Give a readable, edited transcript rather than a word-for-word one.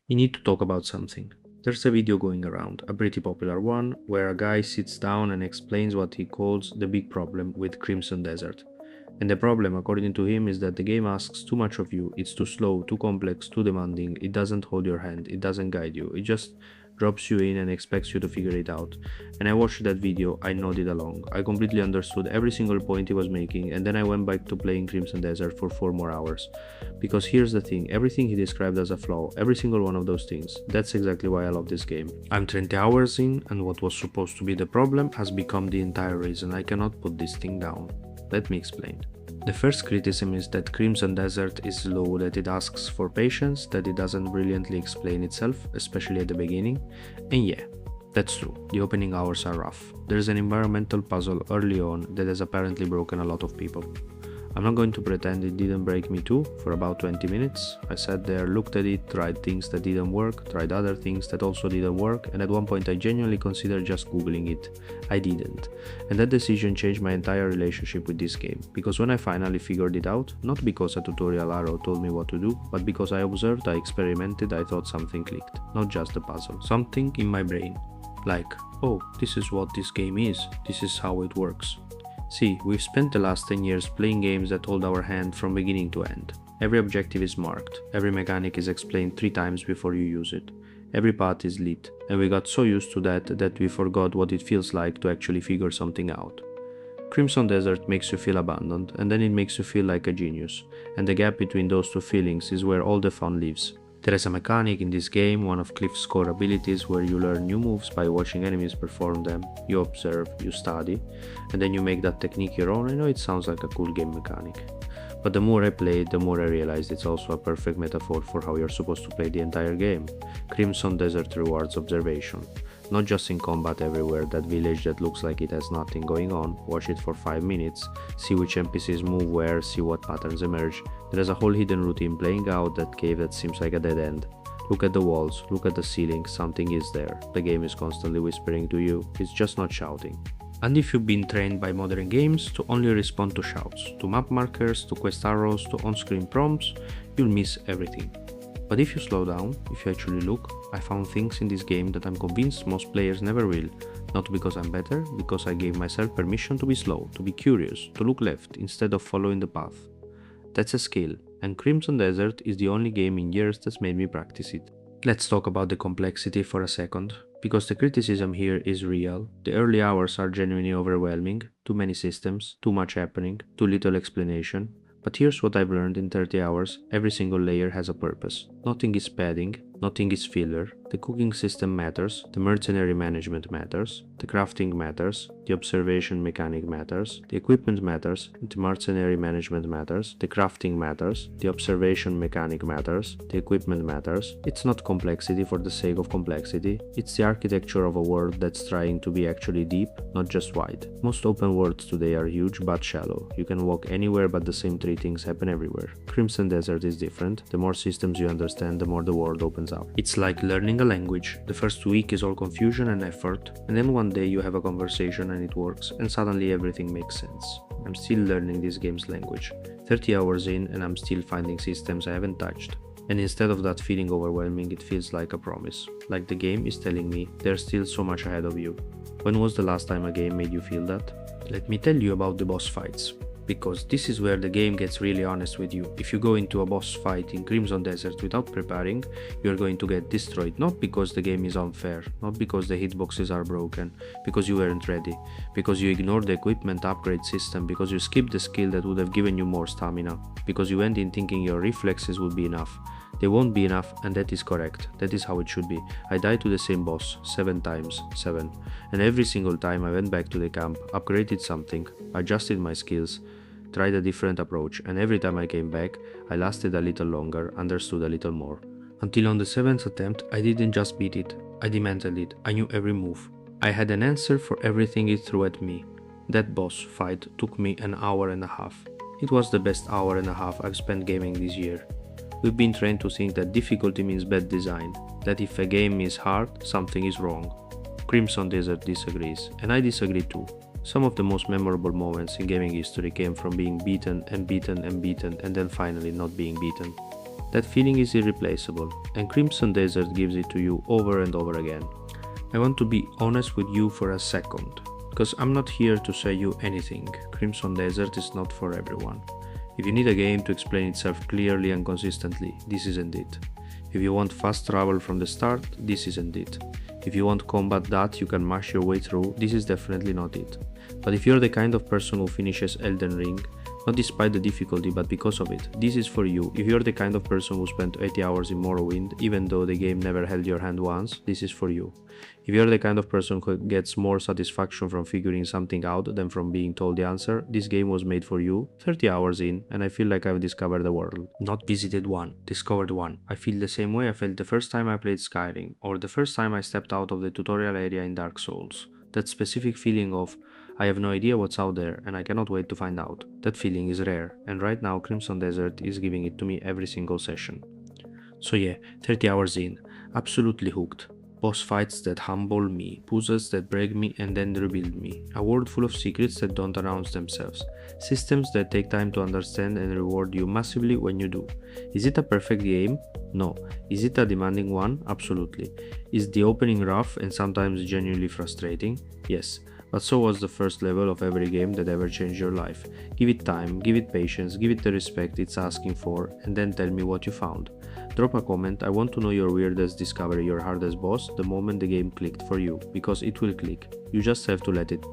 We need to talk about something. There's a video going around, a pretty popular one, where a guy sits down and explains what he calls the big problem with Crimson Desert. And the problem, according to him, is that the game asks too much of you. It's too slow, too complex, too demanding. It doesn't hold your hand, it doesn't guide you. It just drops you in and expects you to figure it out. And I watched that video, I nodded along. I completely understood every single point he was making, and then I went back to playing Crimson Desert for 4 more hours. Because here's the thing, everything he described as a flaw, every single one of those things, that's exactly why I love this game. I'm 20 hours in, and what was supposed to be the problem has become the entire reason I cannot put this thing down. Let me explain. The first criticism is that Crimson Desert is slow, that it asks for patience, that it doesn't brilliantly explain itself, especially at the beginning. And yeah, that's true, the opening hours are rough. There's an environmental puzzle early on that has apparently broken a lot of people. I'm not going to pretend it didn't break me too. For about 20 minutes, I sat there, looked at it, tried things that didn't work, tried other things that also didn't work, and at one point I genuinely considered just googling it. I didn't. And that decision changed my entire relationship with this game, because when I finally figured it out, not because a tutorial arrow told me what to do, but because I observed, I experimented, I thought something clicked. Not just the puzzle. Something in my brain. Like, oh, this is what this game is, this is how it works. See, we've spent the last 10 years playing games that hold our hand from beginning to end. Every objective is marked, every mechanic is explained 3 times before you use it. Every path is lit, and we got so used to that we forgot what it feels like to actually figure something out. Crimson Desert makes you feel abandoned, and then it makes you feel like a genius, and the gap between those two feelings is where all the fun lives. There is a mechanic in this game, one of Cliff's core abilities, where you learn new moves by watching enemies perform them. You observe, you study, and then you make that technique your own. I know it sounds like a cool game mechanic, but the more I played, the more I realized it's also a perfect metaphor for how you're supposed to play the entire game. Crimson Desert rewards observation. Not just in combat everywhere, that village that looks like it has nothing going on, watch it for 5 minutes, see which NPCs move where, see what patterns emerge. There is a whole hidden routine playing out that cave that seems like a dead end. Look at the walls, look at the ceiling, something is there. The game is constantly whispering to you, it's just not shouting. And if you've been trained by modern games to only respond to shouts, to map markers, to quest arrows, to on-screen prompts, you'll miss everything. But if you slow down, if you actually look, I found things in this game that I'm convinced most players never will. Not because I'm better, because I gave myself permission to be slow, to be curious, to look left instead of following the path. That's a skill, and Crimson Desert is the only game in years that's made me practice it. Let's talk about the complexity for a second, because the criticism here is real. The early hours are genuinely overwhelming, too many systems, too much happening, too little explanation. But here's what I've learned in 30 hours, every single layer has a purpose. Nothing is padding, nothing is filler, the cooking system matters, the mercenary management matters, the crafting matters, the observation mechanic matters, the equipment matters, the mercenary management matters, the crafting matters, the observation mechanic matters, the equipment matters. It's not complexity for the sake of complexity, it's the architecture of a world that's trying to be actually deep, not just wide. Most open worlds today are huge but shallow. You can walk anywhere but the same 3 things happen everywhere. Crimson Desert is different. The more systems you understand, the more the world opens up. It's like learning a language. The first week is all confusion and effort, and then one day you have a conversation and it works, and suddenly everything makes sense. I'm still learning this game's language. 30 hours in and I'm still finding systems I haven't touched. And instead of that feeling overwhelming, it feels like a promise. Like the game is telling me there's still so much ahead of you. When was the last time a game made you feel that? Let me tell you about the boss fights. Because this is where the game gets really honest with you. If you go into a boss fight in Crimson Desert without preparing, you're going to get destroyed, not because the game is unfair, not because the hitboxes are broken, because you weren't ready, because you ignored the equipment upgrade system, because you skipped the skill that would have given you more stamina, because you went in thinking your reflexes would be enough. They won't be enough, and that is correct. That is how it should be. I died to the same boss 7 times, 7. And every single time I went back to the camp, upgraded something, adjusted my skills, tried a different approach, and every time I came back, I lasted a little longer, understood a little more. Until on the 7th attempt, I didn't just beat it, I demanded it, I knew every move. I had an answer for everything it threw at me. That boss fight took me an hour and a half. It was the best hour and a half I've spent gaming this year. We've been trained to think that difficulty means bad design, that if a game is hard, something is wrong. Crimson Desert disagrees, and I disagree too. Some of the most memorable moments in gaming history came from being beaten and beaten and beaten and then finally not being beaten. That feeling is irreplaceable, and Crimson Desert gives it to you over and over again. I want to be honest with you for a second, because I'm not here to say you anything. Crimson Desert is not for everyone. If you need a game to explain itself clearly and consistently, this isn't it. If you want fast travel from the start, this isn't it. If you want combat that you can mash your way through, this is definitely not it. But if you're the kind of person who finishes Elden Ring, not despite the difficulty but because of it, this is for you. If you're the kind of person who spent 80 hours in Morrowind, even though the game never held your hand once, this is for you. If you're the kind of person who gets more satisfaction from figuring something out than from being told the answer, this game was made for you, 30 hours in, and I feel like I've discovered the world. Not visited one, discovered one. I feel the same way I felt the first time I played Skyrim, or the first time I stepped out of the tutorial area in Dark Souls. That specific feeling of, I have no idea what's out there and I cannot wait to find out. That feeling is rare, and right now Crimson Desert is giving it to me every single session. So yeah, 30 hours in, absolutely hooked. Boss fights that humble me, puzzles that break me and then rebuild me, a world full of secrets that don't announce themselves, systems that take time to understand and reward you massively when you do. Is it a perfect game? No. Is it a demanding one? Absolutely. Is the opening rough and sometimes genuinely frustrating? Yes. But so was the first level of every game that ever changed your life. Give it time, give it patience, give it the respect it's asking for, and then tell me what you found. Drop a comment. I want to know your weirdest discovery, your hardest boss, the moment the game clicked for you, because it will click. You just have to let it.